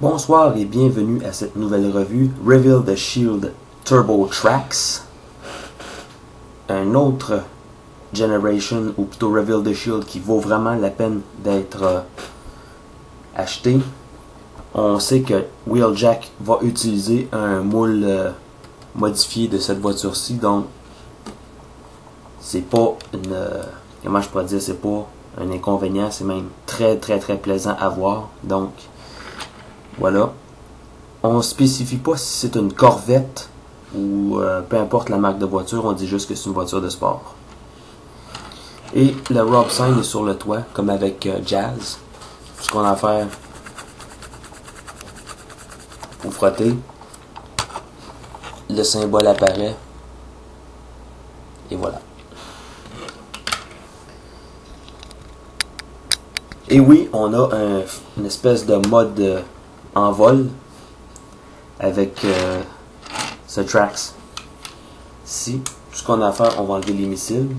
Bonsoir et bienvenue à cette nouvelle revue Reveal the Shield Turbo Tracks. Un autre Generation, ou plutôt Reveal the Shield, qui vaut vraiment la peine d'être acheté. On sait que Wheeljack va utiliser un moule modifié de cette voiture-ci, donc c'est pas une... comment je pourrais dire, c'est pas un inconvénient, c'est même très plaisant à voir. Donc voilà. On spécifie pas si c'est une Corvette ou peu importe la marque de voiture, on dit juste que c'est une voiture de sport. Et le Rob sign est sur le toit, comme avec Jazz. Ce qu'on a à faire, pour frotter, le symbole apparaît, et voilà. Et oui, on a une espèce de mode en vol avec ce tracks ici. Tout ce qu'on a à faire, on va enlever les missiles,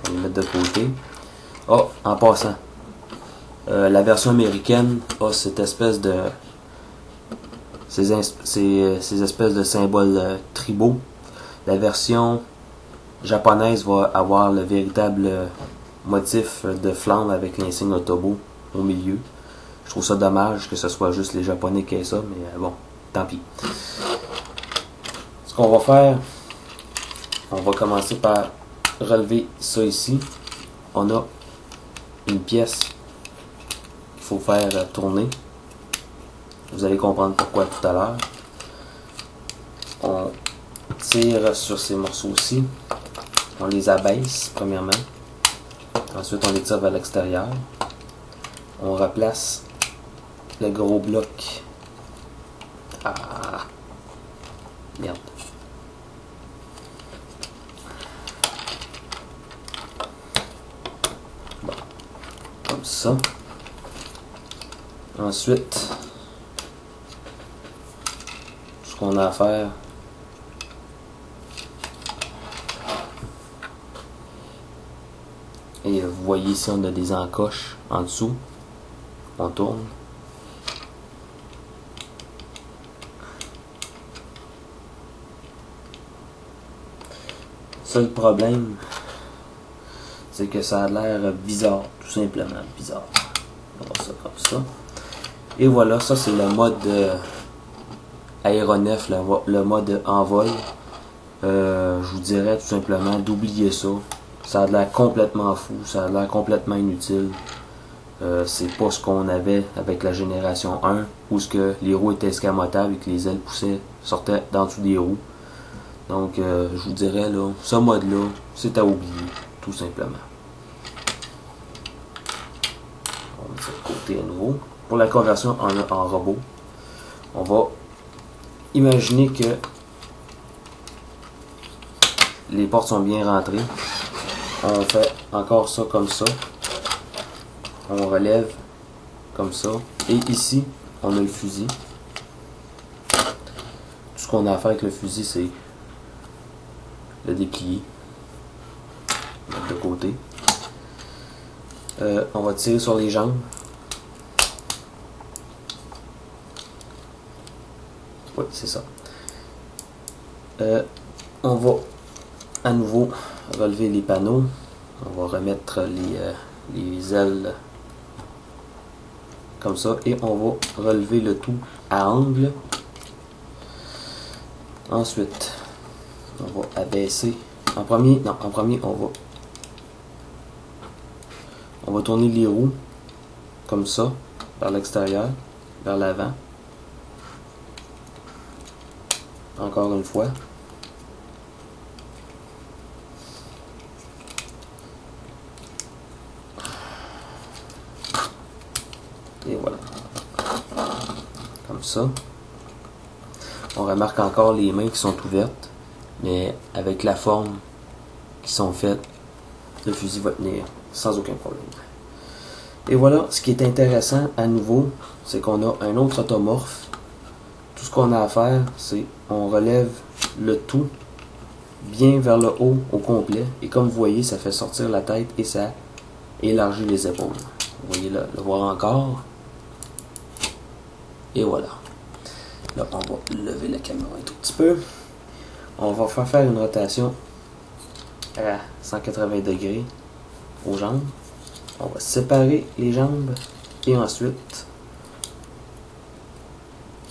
on va les mettre de côté. Oh, en passant, la version américaine a cette espèce de ces espèces de symboles tribaux. La version japonaise va avoir le véritable motif de flamme avec l'insigne Autobo au milieu. Je trouve ça dommage que ce soit juste les Japonais qui aient ça, mais bon, tant pis. Ce qu'on va faire, on va commencer par relever ça ici. On a une pièce qu'il faut faire tourner. Vous allez comprendre pourquoi tout à l'heure. On tire sur ces morceaux-ci. On les abaisse, premièrement. Ensuite, on les tire vers l'extérieur. On replace le gros bloc. Ah, merde. Bon, comme ça. Ensuite, ce qu'on a à faire, et vous voyez ici on a des encoches en dessous. On tourne. Seul problème, c'est que ça a l'air bizarre, tout simplement bizarre. On va voir ça comme ça. Et voilà, ça c'est le mode aéronef, le mode envol. Je vous dirais tout simplement d'oublier ça. Ça a l'air complètement fou, ça a l'air complètement inutile. C'est pas ce qu'on avait avec la génération 1, où ce que les roues étaient escamotables et que les ailes sortaient d'en dessous des roues. Donc je vous dirais là, ce mode-là, c'est à oublier, tout simplement. On va mettre ça de côté à nouveau. Pour la conversion en robot, on va imaginer que les portes sont bien rentrées. On fait encore ça comme ça. On relève comme ça. Et ici, on a le fusil. Tout ce qu'on a à faire avec le fusil, c'est le déplier. Mettre de côté. On va tirer sur les jambes. Oui, c'est ça. On va à nouveau relever les panneaux. On va remettre les ailes comme ça et on va relever le tout à angle. Ensuite, on va abaisser. En premier, on va tourner les roues comme ça vers l'extérieur, vers l'avant. Encore une fois. Et voilà. Comme ça. On remarque encore les mains qui sont ouvertes, mais avec la forme qui sont faites, le fusil va tenir sans aucun problème. Et voilà, ce qui est intéressant à nouveau, c'est qu'on a un autre automorphe. Tout ce qu'on a à faire, c'est on relève le tout bien vers le haut au complet. Et comme vous voyez, ça fait sortir la tête et ça élargit les épaules. Vous voyez le voir encore. Et voilà. Là, on va lever la caméra un tout petit peu. On va faire une rotation à 180 degrés aux jambes. On va séparer les jambes et ensuite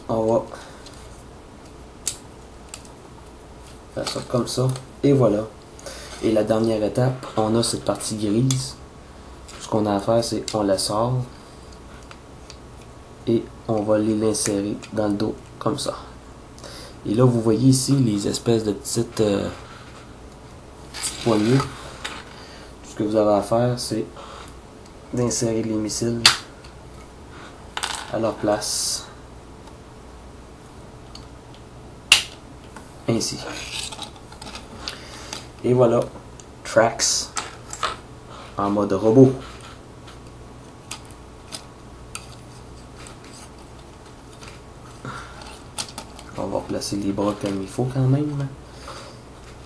on va faire ça comme ça. Et voilà. Et la dernière étape, on a cette partie grise. Ce qu'on a à faire, c'est on la sort et on va l'insérer dans le dos comme ça. Et là, vous voyez ici les espèces de petites poignées. Ce que vous avez à faire, c'est d'insérer les missiles à leur place. Ainsi. Et voilà, Trax en mode robot. On va placer les bras comme il faut quand même.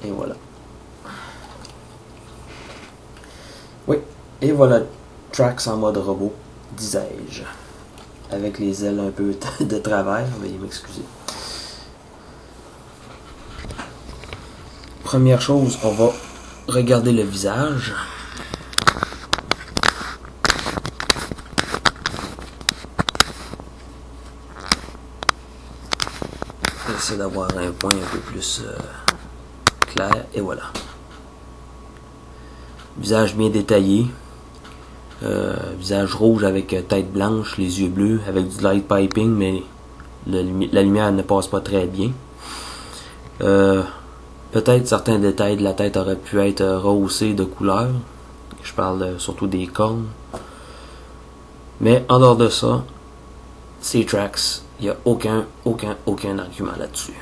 Et voilà. Oui, et voilà Trax en mode robot, disais-je. Avec les ailes un peu de travers, veuillez m'excuser. Première chose, on va regarder le visage. Essayer d'avoir un point un peu plus clair, et voilà. Visage bien détaillé. Visage rouge avec tête blanche, les yeux bleus, avec du light piping, mais la lumière ne passe pas très bien. Peut-être certains détails de la tête auraient pu être rehaussés de couleur. Je parle surtout des cornes. Mais en dehors de ça, c'est Trax. Il n'y a aucun argument là-dessus.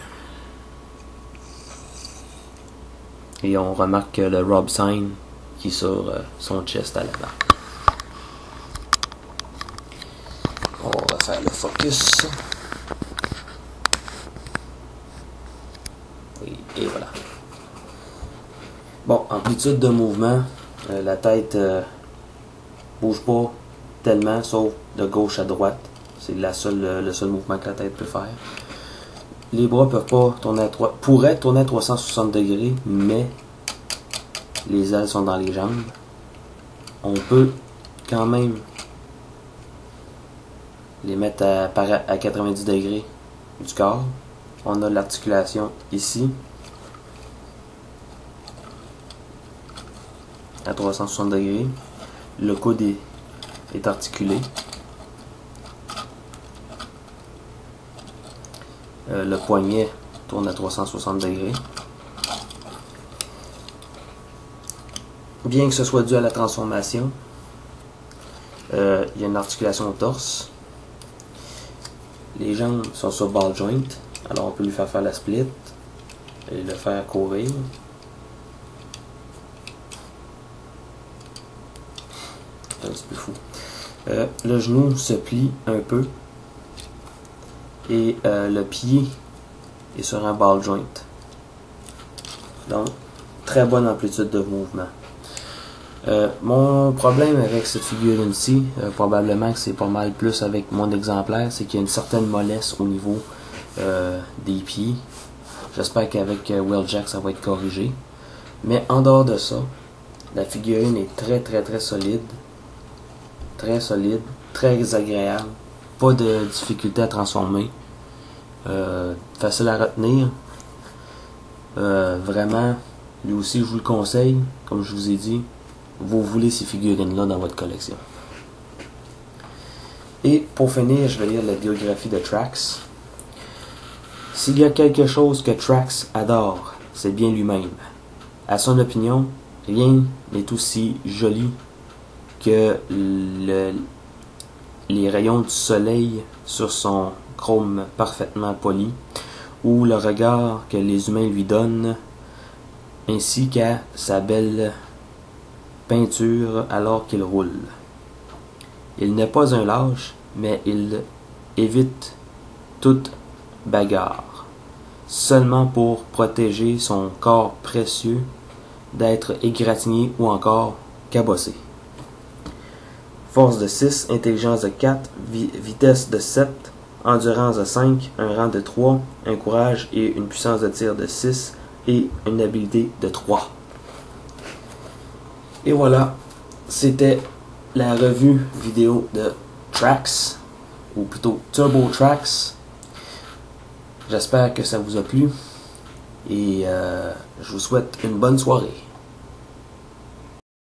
Et on remarque le Rob sign qui est sur son chest à l'avant. On va faire le focus. Et voilà. Bon, amplitude de mouvement, la tête bouge pas tellement, sauf de gauche à droite. C'est le seul mouvement que la tête peut faire. Les bras peuvent pas tourner pourraient tourner à 360 degrés, mais les ailes sont dans les jambes. On peut quand même les mettre à 90 degrés du corps. On a l'articulation ici à 360 degrés. Le coude est articulé. Le poignet tourne à 360 degrés. Bien que ce soit dû à la transformation, il y a une articulation au torse. Les jambes sont sur ball joint, alors on peut lui faire la split et le faire courir. C'est un petit peu fou. Le genou se plie un peu et le pied est sur un ball joint. Donc, très bonne amplitude de mouvement. Mon problème avec cette figurine-ci, probablement que c'est pas mal plus avec mon exemplaire, c'est qu'il y a une certaine mollesse au niveau des pieds. J'espère qu'avec Wheeljack ça va être corrigé. Mais en dehors de ça, la figurine est très solide. Très solide, très agréable. Pas de difficulté à transformer. Facile à retenir. Vraiment, lui aussi je vous le conseille, comme je vous ai dit. Vous voulez ces figurines-là dans votre collection. Et pour finir, je vais lire la biographie de Trax. S'il y a quelque chose que Trax adore, c'est bien lui-même. À son opinion, rien n'est aussi joli que les rayons du soleil sur son chrome parfaitement poli, ou le regard que les humains lui donnent, ainsi qu'à sa belle peinture alors qu'il roule. Il n'est pas un lâche, mais il évite toute bagarre, seulement pour protéger son corps précieux d'être égratigné ou encore cabossé. Force de 6, intelligence de 4, vitesse de 7, endurance de 5, un rang de 3, un courage et une puissance de tir de 6 et une habilité de 3. Et voilà, c'était la revue vidéo de Trax, ou plutôt Turbo Trax. J'espère que ça vous a plu et je vous souhaite une bonne soirée.